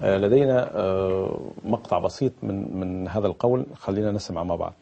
لدينا مقطع بسيط من هذا القول، خلينا نسمع مع بعض.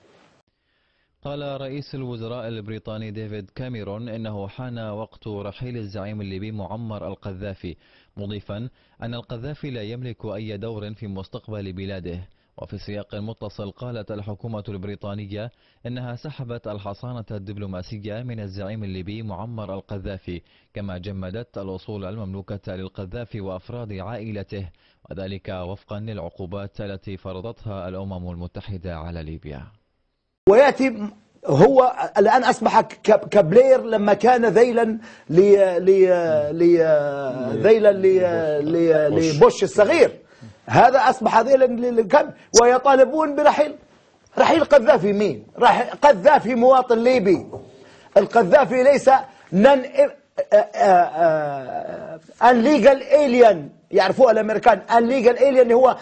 قال رئيس الوزراء البريطاني ديفيد كاميرون إنه حان وقت رحيل الزعيم الليبي معمر القذافي، مضيفا أن القذافي لا يملك أي دور في مستقبل بلاده. وفي سياق متصل قالت الحكومة البريطانية إنها سحبت الحصانة الدبلوماسية من الزعيم الليبي معمر القذافي، كما جمدت الأصول المملوكة للقذافي وأفراد عائلته، وذلك وفقا للعقوبات التي فرضتها الأمم المتحدة على ليبيا. ويأتي هو الآن أصبح كبلير لما كان ذيلا لبوش الصغير، هذا أصبح ذيلا ويطالبون رحيل قذافي. مين؟ قذافي مواطن ليبي. القذافي ليس unlegal alien، يعرفوها الأمريكان. unlegal alien هو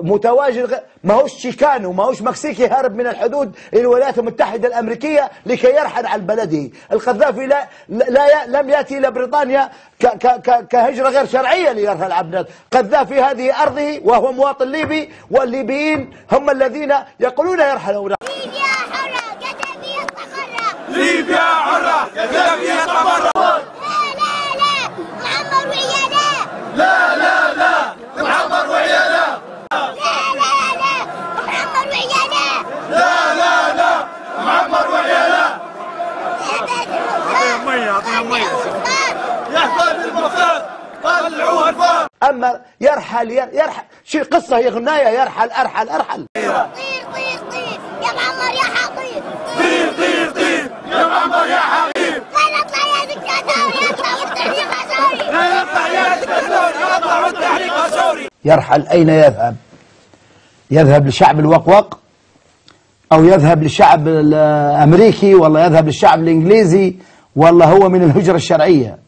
متواجد، ما هوش شيكانو، ما هوش مكسيكي هارب من الحدود الولايات المتحدة الأمريكية لكي يرحل عن بلده. القذافي لم يأتي إلى بريطانيا كهجرة غير شرعية ليرحل عن بلده. قذافي هذه أرضه وهو مواطن ليبي، والليبيين هم الذين يقولون يرحلون. ليبيا حرة قذافي يستقر. ليبيا حرة قذافي يستقر. معمر وعياله. لا لا لا معمر وعياله. معمر وعياله. اعطيهم مية اعطيهم مية. يا احباب المختار طلعوها الفار. أما يرحل شي قصة، هي غناية. يرحل أرحل أرحل. طير طير طير يا معمر يا حقير. طير طير طير يا معمر يا حقير. لا نطلع يا دكتاتور يطلع والتحريق سوري. لا نطلع يا دكتاتور يطلع والتحريق سوري. يرحل أين يذهب؟ يذهب للشعب الوقوق، أو يذهب للشعب الأمريكي، والله يذهب للشعب الإنجليزي، والله هو من الهجرة الشرعية. يا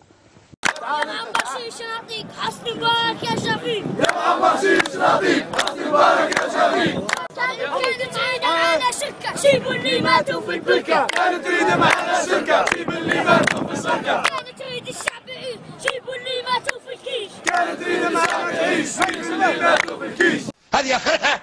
معمر شيش نعطيك حسن مبارك يا شفيق. يا معمر شيش نعطيك حسن مبارك يا شفيق. كانت تريد معانا شركة شيبوا اللي ماتوا في البركة. كانت تريد معانا شركة شيبوا اللي ماتوا في الشركة. كانت تريد الشعب يعيش شيبوا اللي ماتوا في الكيش. كانت تريد معانا تعيش شيبوا اللي ماتوا في الكيش. هذه آخرتها.